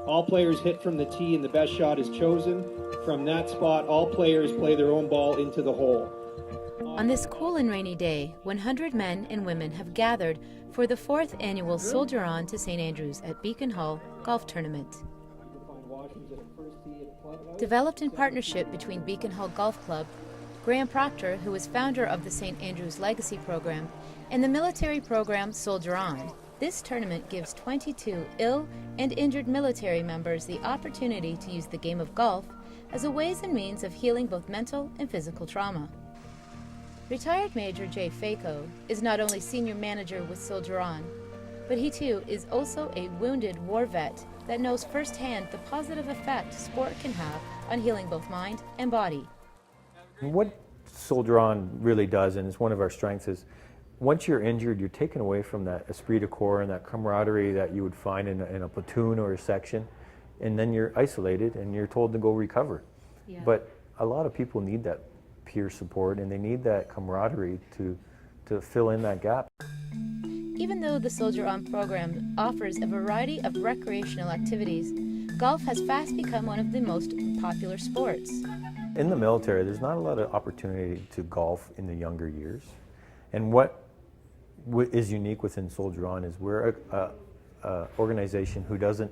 All players hit from the tee and the best shot is chosen. From that spot, all players play their own ball into the hole. On this cool and rainy day, 100 men and women have gathered for the 4th annual Soldier On to St. Andrews at Beacon Hall Golf Tournament. Developed in partnership between Beacon Hall Golf Club, Graham Proctor, who is founder of the St. Andrews Legacy Program, and the military program Soldier On, this tournament gives 22 ill and injured military members the opportunity to use the game of golf as a ways and means of healing both mental and physical trauma. Retired Major Jay Faco is not only senior manager with Soldier On, but he too is also a wounded war vet that knows firsthand the positive effect sport can have on healing both mind and body. What Soldier On really does, and it's one of our strengths, is once you're injured, you're taken away from that esprit de corps and that camaraderie that you would find in a platoon or a section, and then you're isolated and you're told to go recover. Yeah. But a lot of people need that peer support and they need that camaraderie to fill in that gap. Even though the Soldier On program offers a variety of recreational activities, golf has fast become one of the most popular sports. In the military, there's not a lot of opportunity to golf in the younger years. And what is unique within Soldier On is we're a organization who doesn't,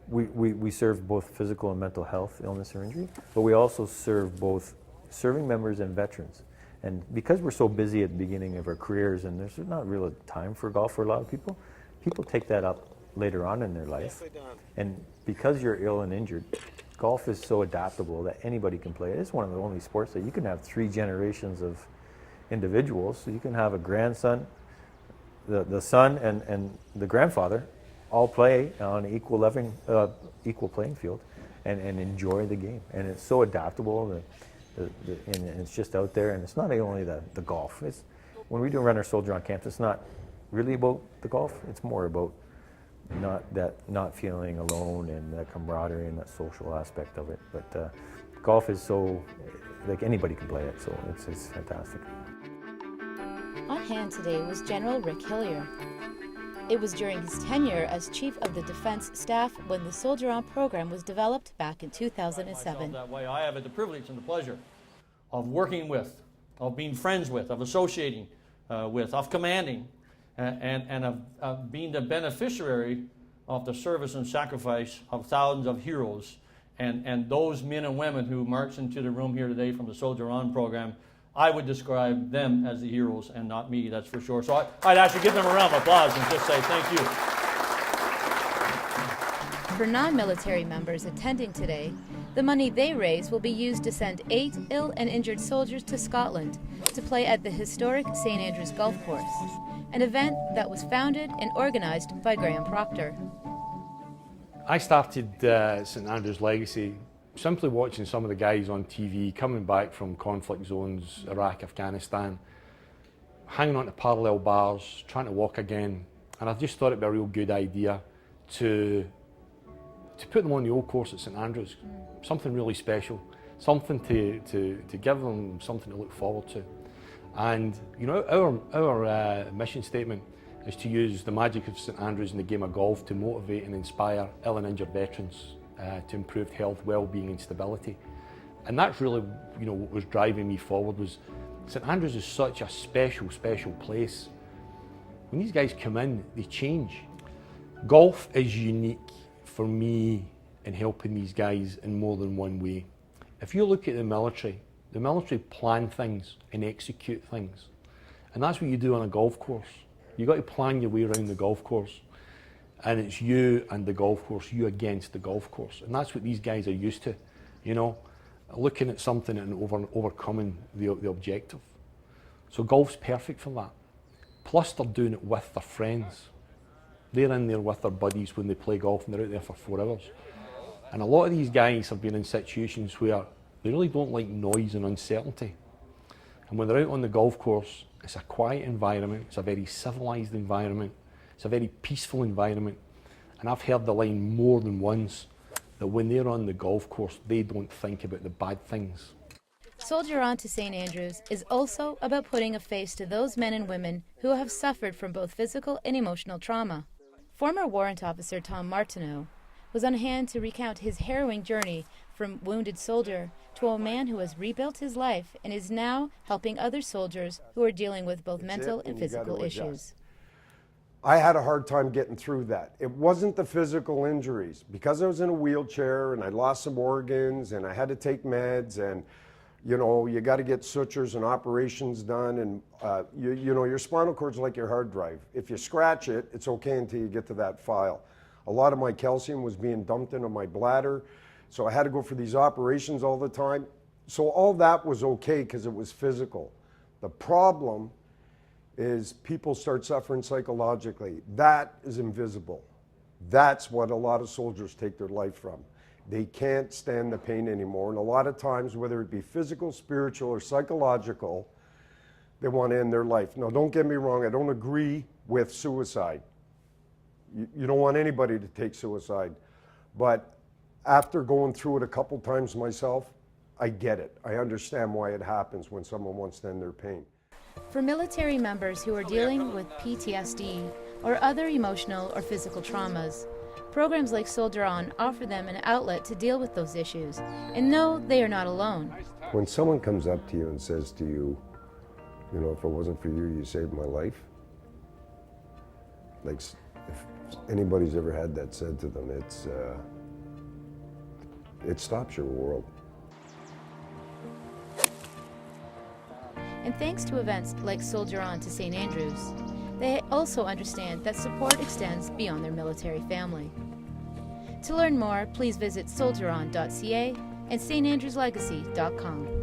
we serve both physical and mental health, illness or injury, but we also serve both serving members and veterans. And because we're so busy at the beginning of our careers and there's not really time for golf for a lot of people, people take that up later on in their life. And because you're ill and injured, golf is so adaptable that anybody can play it. It's one of the only sports that you can have 3 generations of individuals. So you can have a grandson, the son and the grandfather all play on an equal playing field and enjoy the game. And it's so adaptable. And it's just out there, and it's not only the golf. It's, when we do run our Soldier On camps, it's not really about the golf. It's more about not feeling alone and that camaraderie and that social aspect of it. But golf is so, like, anybody can play it, so it's fantastic. On hand today was General Rick Hillier. It was during his tenure as Chief of the Defense Staff when the Soldier On program was developed back in 2007. That way, I have the privilege and the pleasure of working with, of being friends with, of associating with, of commanding, and of being the beneficiary of the service and sacrifice of thousands of heroes and those men and women who marched into the room here today from the Soldier On program. I would describe them as the heroes and not me, that's for sure. So I'd actually give them a round of applause and just say thank you. For non-military members attending today, the money they raise will be used to send 8 ill and injured soldiers to Scotland to play at the historic St. Andrews Golf Course, an event that was founded and organized by Graham Proctor. I started St. Andrews Legacy simply watching some of the guys on TV coming back from conflict zones, Iraq, Afghanistan, hanging on to parallel bars, trying to walk again. And I just thought it'd be a real good idea to put them on the old course at St. Andrews, something really special, something to give them something to look forward to. And you know, our mission statement is to use the magic of St. Andrews in the game of golf to motivate and inspire ill and injured veterans to improved health, well-being and stability. And that's really, you know, what was driving me forward. Was St. Andrews is such a special, special place. When these guys come in, they change. Golf is unique for me in helping these guys in more than one way. If you look at the military plan things and execute things. And that's what you do on a golf course. You've got to plan your way around the golf course. And it's you and the golf course, you against the golf course. And that's what these guys are used to, you know, looking at something and overcoming the objective. So golf's perfect for that. Plus they're doing it with their friends. They're in there with their buddies when they play golf and they're out there for 4 hours. And a lot of these guys have been in situations where they really don't like noise and uncertainty. And when they're out on the golf course, it's a quiet environment, it's a very civilised environment, it's a very peaceful environment. And I've heard the line more than once that when they're on the golf course, they don't think about the bad things. Soldier On to St. Andrews is also about putting a face to those men and women who have suffered from both physical and emotional trauma. Former Warrant Officer Tom Martineau was on hand to recount his harrowing journey from wounded soldier to a man who has rebuilt his life and is now helping other soldiers who are dealing with both mental and physical issues. I had a hard time getting through that. It wasn't the physical injuries. Because I was in a wheelchair and I lost some organs and I had to take meds, and you know, you got to get sutures and operations done, and you know, your spinal cord's like your hard drive. If you scratch it, it's okay until you get to that file. A lot of my calcium was being dumped into my bladder, so I had to go for these operations all the time. So all that was okay because it was physical. The problem is people start suffering psychologically. That is invisible. That's what a lot of soldiers take their life from. They can't stand the pain anymore, and a lot of times, whether it be physical, spiritual, or psychological, they want to end their life. Now, don't get me wrong, I don't agree with suicide. You don't want anybody to take suicide, but after going through it a couple times myself, I get it. I understand why it happens when someone wants to end their pain. For military members who are dealing with PTSD or other emotional or physical traumas, programs like Soldier On offer them an outlet to deal with those issues and know they are not alone. When someone comes up to you and says to you, you know, if it wasn't for you, you saved my life. Like, if anybody's ever had that said to them, it stops your world. And thanks to events like Soldier On to St. Andrews, they also understand that support extends beyond their military family. To learn more, please visit soldieron.ca and standandrewslegacy.com.